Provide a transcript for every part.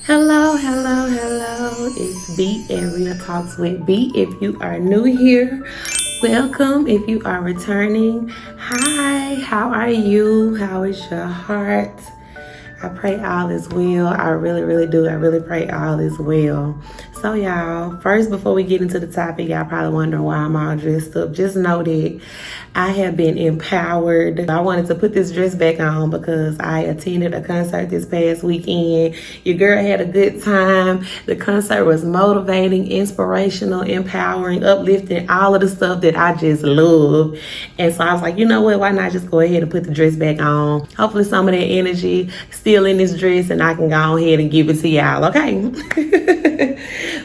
Hello. It's B and Real Talks with B. If you are new here, welcome. If you are returning, hi, how are you? How is your heart? I pray all is well. I really do. I really pray all is well. So y'all, first, before we get into the topic, y'all probably wondering why I'm all dressed up. Just know that I have been empowered. I wanted to put this dress back on because I attended a concert this past weekend. Your girl had a good time. The concert was motivating, inspirational, empowering, uplifting, all of the stuff that I just love. And so I was like, you know what? Why not just go ahead and put the dress back on? Hopefully some of that energy still in this dress and I can go ahead and give it to y'all, okay?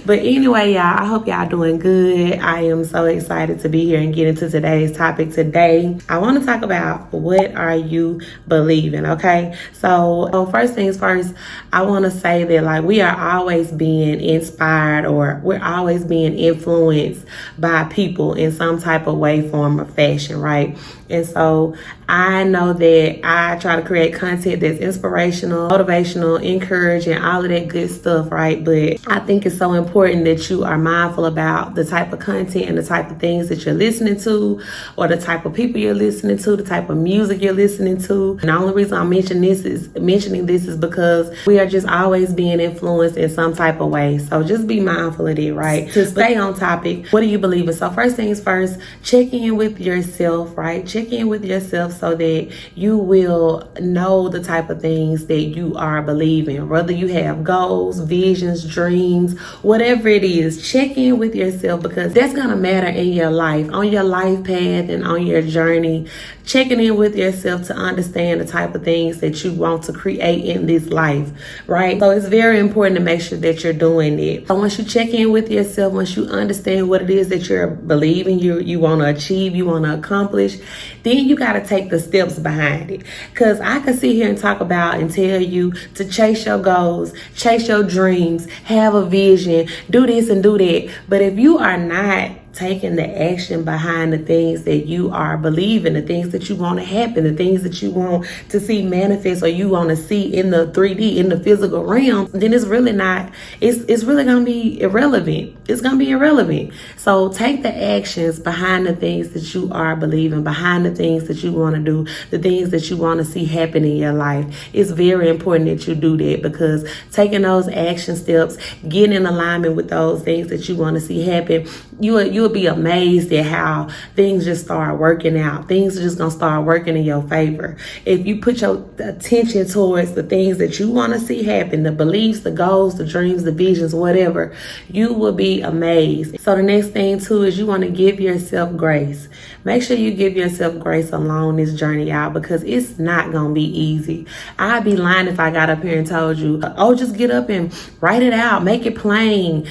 But anyway, y'all, I hope y'all doing good. I am so excited to be here and get into today's topic today. I want to talk about what are you believing, okay? So first things first, I want to say that like we are always being inspired or we're always being influenced by people in some type of way, form, or fashion, right? And so I know that I try to create content that's inspirational, motivational, encouraging, all of that good stuff, right? But I think it's so important that you are mindful about the type of content and the type of things that you're listening to, or the type of people you're listening to, the type of music you're listening to. And the only reason I'm mentioning this is because we are just always being influenced in some type of way. So just be mindful of it, right? To stay on topic, what do you believe in? So first things first, check in with yourself, right? Check in with yourself so that you will know the type of things that you are believing. Whether you have goals, visions, dreams, whatever it is, check in with yourself because that's going to matter in your life, on your life path and on your journey. Checking in with yourself to understand the type of things that you want to create in this life, right? So it's very important to make sure that you're doing it. So once you check in with yourself, once you understand what it is that you're believing you want to achieve, you want to accomplish, then you got to take the steps behind it. Because I could sit here and talk about and tell you to chase your goals, chase your dreams, have a vision, do this and do that. But if you are not taking the action behind the things that you are believing, the things that you want to happen, the things that you want to see manifest or you want to see in the 3D, in the physical realm, then it's really going to be irrelevant. It's going to be irrelevant. So take the actions behind the things that you are believing, behind the things that you want to do, the things that you want to see happen in your life. It's very important that you do that because taking those action steps, getting in alignment with those things that you want to see happen, you'll be amazed at how things just start working out. Things are just going to start working in your favor. If you put your attention towards the things that you want to see happen, the beliefs, the goals, the dreams, the visions, whatever, you will be amazed. So the next thing too is you want to give yourself grace. Make sure you give yourself grace along this journey out because it's not going to be easy. I'd be lying if I got up here and told you, just get up and write it out, make it plain,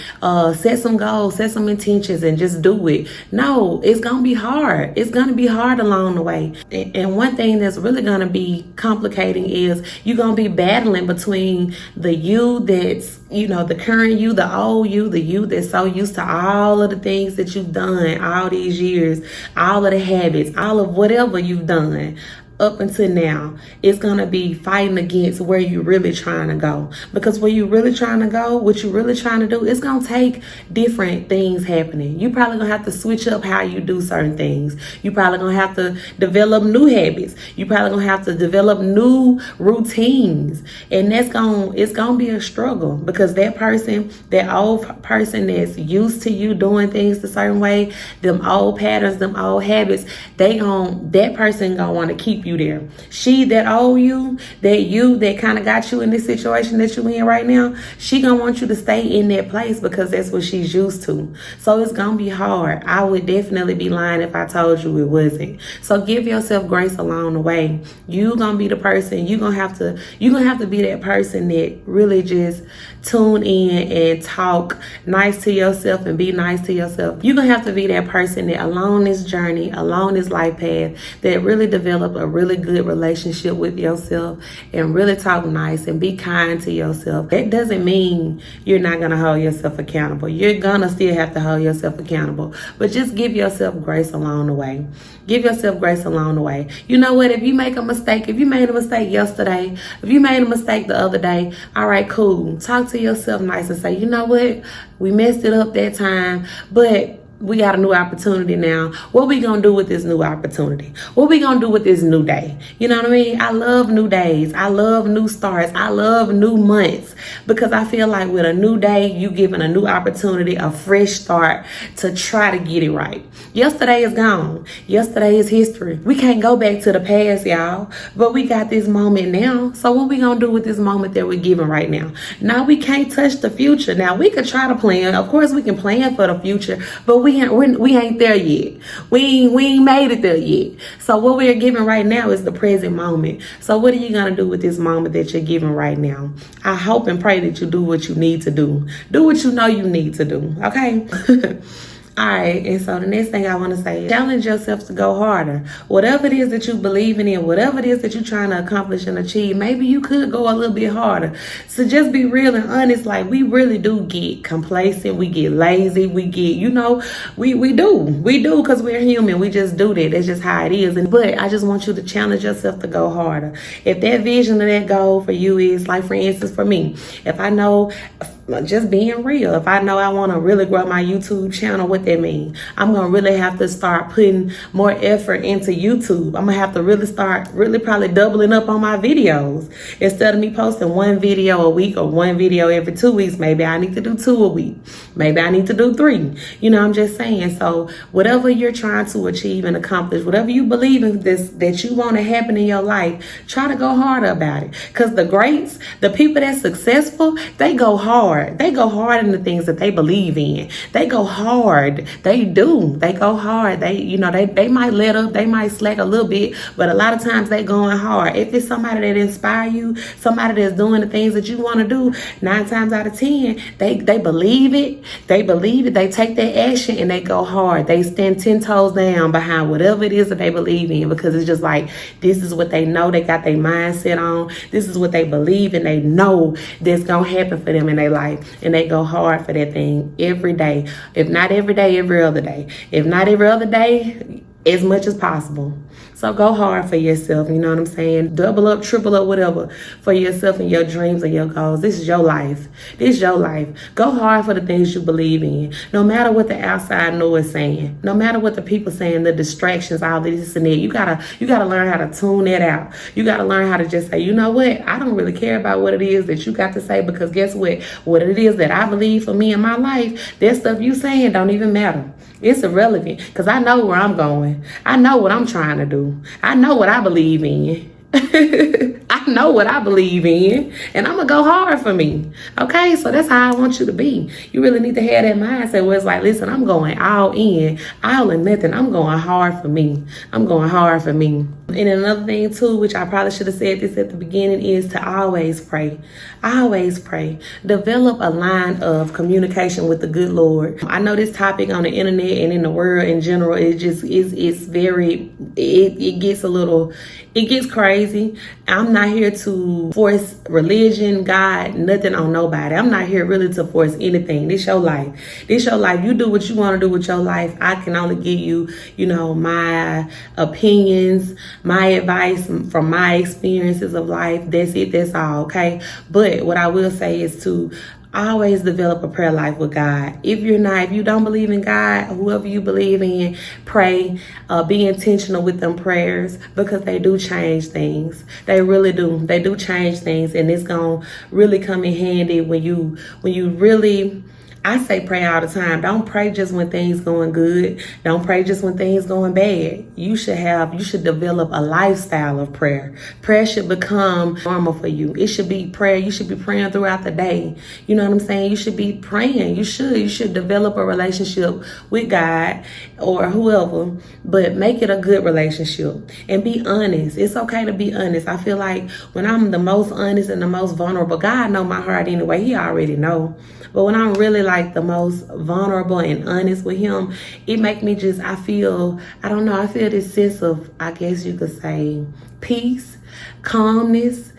set some goals, set some intentions and just do it. No, it's going to be hard. It's going to be hard along the way. And one thing that's really going to be complicating is you're going to be battling between the you that's, the current you, the old you, the you that's so used to all of the things that you've done all these years, all of the habits, all of whatever you've done up until now. It's going to be fighting against where you're really trying to go. Because where you're really trying to go, what you're really trying to do, it's going to take different things happening. You're probably going to have to switch up how you do certain things. You're probably going to have to develop new habits. You're probably going to have to develop new routines. And it's going to be a struggle because that old person that's used to you doing things a certain way, them old patterns, them old habits, that person going to want to keep you there. That old you that kind of got you in this situation that you in right now, she gonna want you to stay in that place because that's what she's used to. So it's gonna be hard. I would definitely be lying if I told you it wasn't. So give yourself grace along the way. You gonna be the person. You gonna have to be that person that really just tune in and talk nice to yourself and be nice to yourself. You're gonna have to be that person that along this journey, along this life path, that really develop a really good relationship with yourself and really talk nice and be kind to yourself, that doesn't mean you're not going to hold yourself accountable. You're going to still have to hold yourself accountable, but just give yourself grace along the way. Give yourself grace along the way. You know what? If you make a mistake, if you made a mistake yesterday, if you made a mistake the other day, all right, cool. Talk to yourself nice and say, you know what? We messed it up that time, but we got a new opportunity now. What we gonna do with this new opportunity? What we gonna do with this new day? You know what I mean? I love new days. I love new starts. I love new months, because I feel like with a new day, you giving a new opportunity, a fresh start to try to get it right. Yesterday is gone. Yesterday is history. We can't go back to the past, y'all, but we got this moment now. So what we gonna do with this moment that we're giving right now? Now we can't touch the future. Now we could try to plan. Of course we can plan for the future, but we ain't there yet. We ain't made it there yet. So what we're giving right now is the present moment. So what are you gonna do with this moment that you're giving right now? I hope and pray that you do what you need to do. Do what you know you need to do. Okay. All right, and so the next thing I want to say is challenge yourself to go harder. Whatever it is that you believe in, whatever it is that you're trying to accomplish and achieve, maybe you could go a little bit harder. So just be real and honest. Like, we really do get complacent. We get lazy. We get, we do because we're human. We just do that. That's just how it is. But I just want you to challenge yourself to go harder. If that vision of that goal for you is, like, for instance, for me, if I know, just being real, if I know I want to really grow my YouTube channel, what that means, I'm going to really have to start putting more effort into YouTube. I'm going to have to really probably doubling up on my videos. Instead of me posting one video a week or one video every 2 weeks, maybe I need to do 2 a week. Maybe I need to do 3. I'm just saying. So whatever you're trying to achieve and accomplish, whatever you believe in that you want to happen in your life, try to go harder about it. Because the greats, the people that's successful, they go hard. They go hard in the things that they believe in. They go hard. They do. They go hard. They might let up. They might slack a little bit, but a lot of times they going hard. If it's somebody that inspire you, somebody that's doing the things that you want to do, 9 times out of 10, they believe it. They believe it. They take their action and they go hard. They stand 10 toes down behind whatever it is that they believe in, because it's just like, this is what they know. They got their mindset on. This is what they believe, and they know that's going to happen for them in their life. And they go hard for that thing every day. If not every day, every other day. If not every other day, as much as possible. So go hard for yourself, you know what I'm saying? Double up, triple up, whatever, for yourself and your dreams and your goals. This is your life. This is your life. Go hard for the things you believe in. No matter what the outside noise saying. No matter what the people saying, the distractions, all this and that. You gotta learn how to tune that out. You gotta learn how to just say, you know what? I don't really care about what it is that you got to say, because guess what? What it is that I believe for me in my life, that stuff you saying don't even matter. It's irrelevant, because I know where I'm going. I know what I'm trying to do. I know what I believe in. I know what I believe in, and I'm going to go hard for me. Okay, so that's how I want you to be. You really need to have that mindset where it's like, listen, I'm going all in, all or nothing. I'm going hard for me. I'm going hard for me. And another thing too, which I probably should have said this at the beginning, is to always pray. Always pray. Develop a line of communication with the good Lord. I know this topic on the internet and in the world in general, it just is very, it gets crazy. I'm not here to force religion, God, nothing on nobody. I'm not here really to force anything. This your life. This your life. You do what you want to do with your life. I can only give you, my opinions, my advice from my experiences of life. That's it. That's all. Okay. But what I will say is to always develop a prayer life with God. If you don't believe in God, whoever you believe in, pray. Be intentional with them prayers, because they do change things. They really do. They do change things, and it's gonna really come in handy when you really. I say pray all the time. Don't pray just when things going good. Don't pray just when things going bad. You should develop a lifestyle of prayer. Prayer should become normal for you. It should be prayer. You should be praying throughout the day. You know what I'm saying? You should be praying. You should develop a relationship with God or whoever, but make it a good relationship and be honest. It's okay to be honest. I feel like when I'm the most honest and the most vulnerable, God know my heart anyway. He already know. But when I'm really like the most vulnerable and honest with him, it make me just, I feel this sense of, I guess you could say, peace, calmness,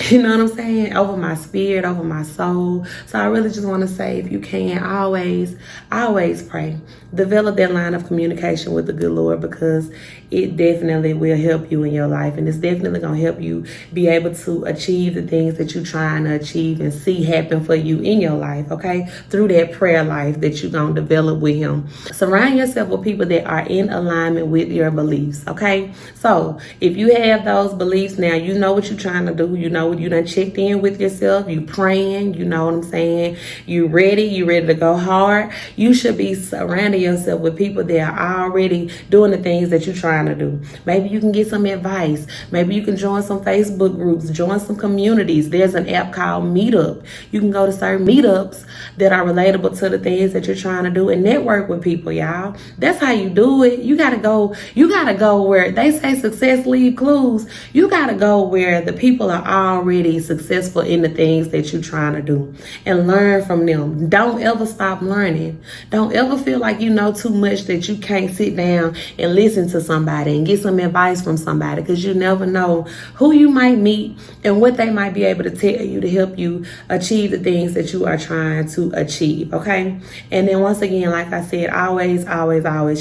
you know what I'm saying, over my spirit, over my soul. So I really just want to say, if you can, always pray. Develop that line of communication with the good Lord, because it definitely will help you in your life. And it's definitely going to help you be able to achieve the things that you're trying to achieve and see happen for you in your life, okay? Through that prayer life that you're going to develop with him. Surround yourself with people that are in alignment with your beliefs, okay? So if you have those beliefs now, you know what you're trying to do. You know, you done checked in with yourself. You praying, you know what I'm saying? You ready to go hard. You should be surrounding yourself with people that are already doing the things that you're trying to do. Maybe you can get some advice. Maybe you can join some Facebook groups, join some communities. There's an app called Meetup. You can go to certain meetups that are relatable to the things that you're trying to do and network with people, y'all. That's how you do it. You gotta go where they say success leave clues. You gotta go where the people are already successful in the things that you're trying to do and learn from them. Don't ever stop learning. Don't ever feel like you know too much that you can't sit down and listen to somebody and get some advice from somebody, because you never know who you might meet and what they might be able to tell you to help you achieve the things that you are trying to achieve, okay? And then once again, like I said, always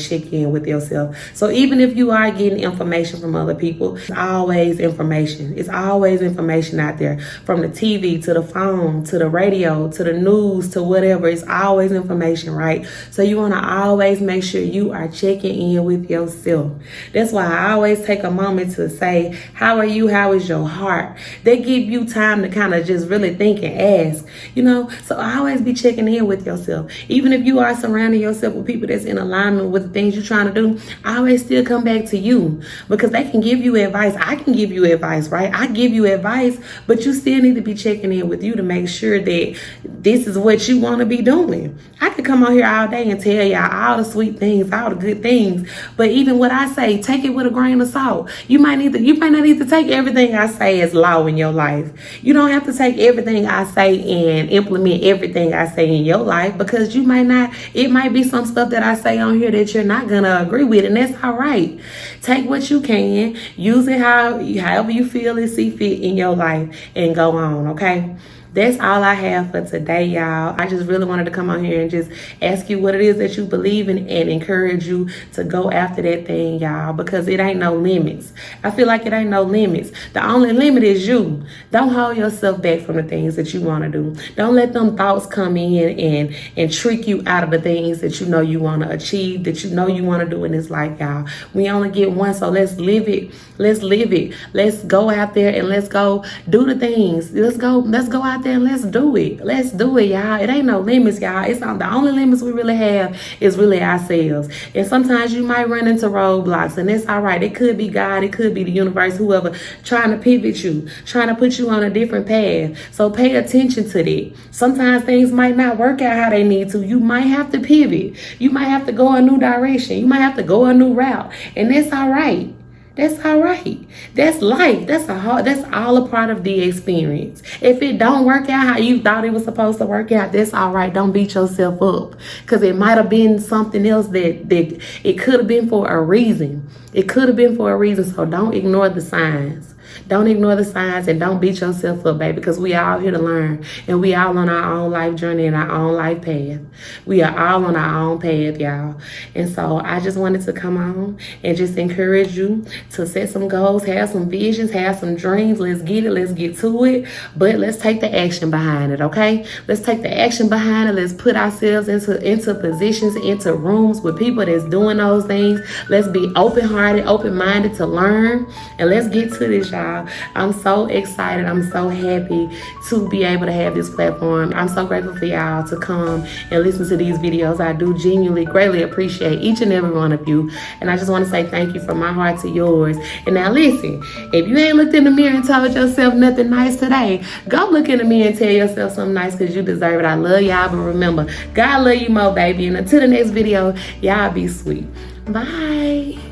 check in with yourself. So even if you are getting information from other people, it's always information. It's always information out there, from the TV to the phone to the radio to the news to whatever. It's always information, right? So you want to always make sure you are checking in with yourself. That's why I always take a moment to say, how are you? How is your heart? They give you time to kind of just really think and ask, you know? So always be checking in with yourself. Even if you are surrounding yourself with people that's in alignment with the things you're trying to do, I always still come back to you, because they can give you advice. I can give you advice, right? I give you advice, but you still need to be checking in with you to make sure that this is what you want to be doing. I could come on here all day and tell y'all all the sweet things, all the good things, but even what I say, take it with a grain of salt. You might not need to take everything I say as law in your life. You don't have to take everything I say and implement everything I say in your life, because you might not. It might be some stuff that I say on here that you're not gonna agree with, and that's all right. Take what you can, use it however you feel and see fit in your life, and go on, okay? That's all I have for today, y'all. I just really wanted to come on here and just ask you what it is that you believe in and encourage you to go after that thing, y'all, because it ain't no limits. I feel like it ain't no limits. The only limit is you. Don't hold yourself back from the things that you want to do. Don't let them thoughts come in and trick you out of the things that you know you want to achieve, that you know you want to do in this life, y'all. We only get one, so let's live it. Let's live it. Let's go out there and let's go do the things. Let's go out there and let's do it. Let's do it, y'all. It ain't no limits, y'all. It's not, the only limits we really have is really ourselves. And sometimes you might run into roadblocks, and it's all right. It could be God, it could be the universe, whoever, trying to pivot you, trying to put you on a different path. So pay attention to that. Sometimes things might not work out how they need to. You might have to pivot. You might have to go a new direction. You might have to go a new route. And that's all right. That's all right. That's life. That's all a part of the experience. If it don't work out how you thought it was supposed to work out, that's all right. Don't beat yourself up, because it might have been something else that it could have been for a reason. It could have been for a reason. So don't ignore the signs. Don't ignore the signs, and don't beat yourself up, baby, because we all here to learn, and we all on our own life journey and our own life path. We are all on our own path, y'all. And so I just wanted to come on and just encourage you to set some goals, have some visions, have some dreams. Let's get it. Let's get to it. But let's take the action behind it, okay? Let's take the action behind it. Let's put ourselves into positions, into rooms with people that's doing those things. Let's be open-hearted, open-minded to learn, and let's get to this, y'all. I'm so excited. I'm so happy to be able to have this platform. I'm so grateful for y'all to come and listen to these videos. I do genuinely greatly appreciate each and every one of you. And I just want to say thank you from my heart to yours. And now listen, if you ain't looked in the mirror and told yourself nothing nice today, go look in the mirror and tell yourself something nice, because you deserve it. I love y'all, but remember, God love you more, baby. And until the next video, y'all be sweet. Bye.